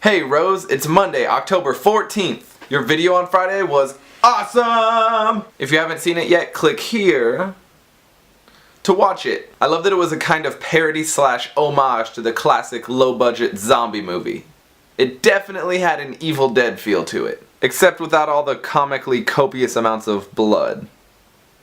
Hey Rose, it's Monday, October 14th. Your video on Friday was awesome! If you haven't seen it yet, click here to watch it. I love that it was a kind of parody / homage to the classic low-budget zombie movie. It definitely had an Evil Dead feel to it, except without all the comically copious amounts of blood.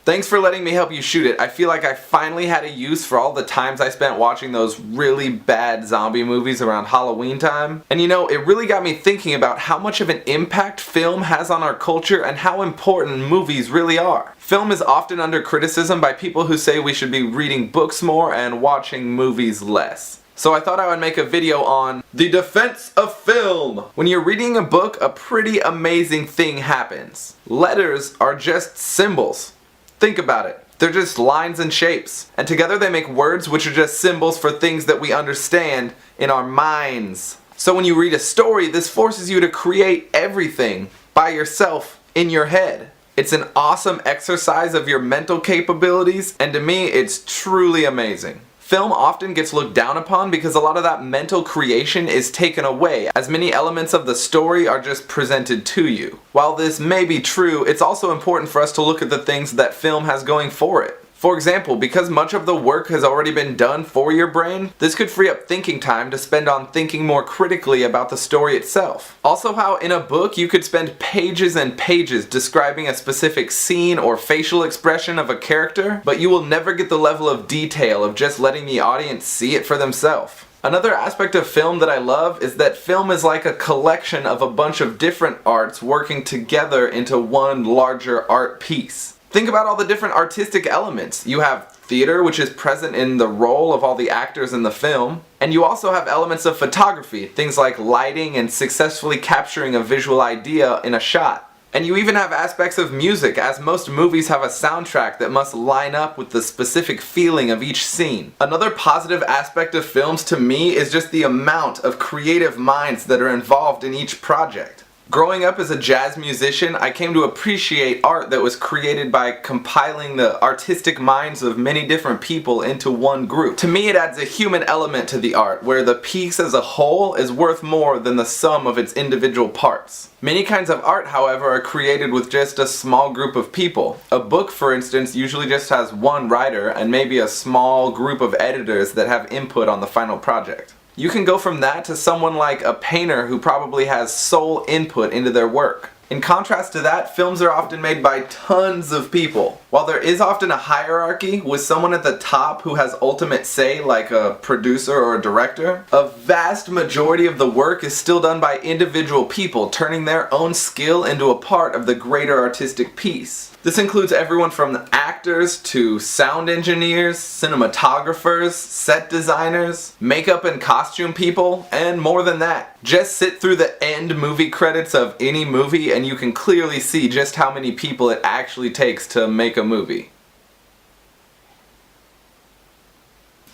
Thanks for letting me help you shoot it. I feel like I finally had a use for all the times I spent watching those really bad zombie movies around Halloween time. And you know, it really got me thinking about how much of an impact film has on our culture and how important movies really are. Film is often under criticism by people who say we should be reading books more and watching movies less. So I thought I would make a video on the defense of film. When you're reading a book, a pretty amazing thing happens. Letters are just symbols. Think about it. They're just lines and shapes. And together they make words which are just symbols for things that we understand in our minds. So when you read a story, this forces you to create everything by yourself in your head. It's an awesome exercise of your mental capabilities, and to me, it's truly amazing. Film often gets looked down upon because a lot of that mental creation is taken away, as many elements of the story are just presented to you. While this may be true, it's also important for us to look at the things that film has going for it. For example, because much of the work has already been done for your brain, this could free up thinking time to spend on thinking more critically about the story itself. Also, how in a book you could spend pages and pages describing a specific scene or facial expression of a character, but you will never get the level of detail of just letting the audience see it for themselves. Another aspect of film that I love is that film is like a collection of a bunch of different arts working together into one larger art piece. Think about all the different artistic elements. You have theater, which is present in the role of all the actors in the film, and you also have elements of photography, things like lighting and successfully capturing a visual idea in a shot. And you even have aspects of music, as most movies have a soundtrack that must line up with the specific feeling of each scene. Another positive aspect of films to me is just the amount of creative minds that are involved in each project. Growing up as a jazz musician, I came to appreciate art that was created by compiling the artistic minds of many different people into one group. To me, it adds a human element to the art, where the piece as a whole is worth more than the sum of its individual parts. Many kinds of art, however, are created with just a small group of people. A book, for instance, usually just has one writer and maybe a small group of editors that have input on the final project. You can go from that to someone like a painter who probably has sole input into their work. In contrast to that, films are often made by tons of people. While there is often a hierarchy with someone at the top who has ultimate say, like a producer or a director, a vast majority of the work is still done by individual people, turning their own skill into a part of the greater artistic piece. This includes everyone from actors to sound engineers, cinematographers, set designers, makeup and costume people, and more than that. Just sit through the end movie credits of any movie and you can clearly see just how many people it actually takes to make a movie.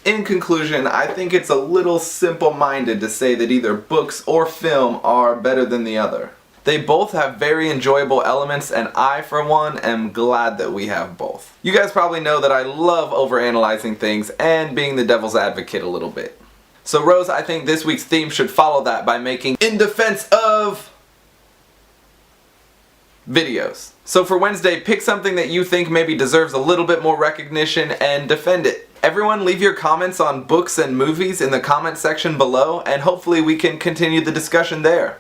In conclusion, I think it's a little simple-minded to say that either books or film are better than the other. They both have very enjoyable elements, and I, for one, am glad that we have both. You guys probably know that I love overanalyzing things and being the devil's advocate a little bit. So Rose, I think this week's theme should follow that by making in defense of videos. So for Wednesday, pick something that you think maybe deserves a little bit more recognition and defend it. Everyone leave your comments on books and movies in the comment section below, and hopefully we can continue the discussion there.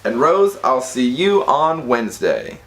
And Rose, I'll see you on Wednesday.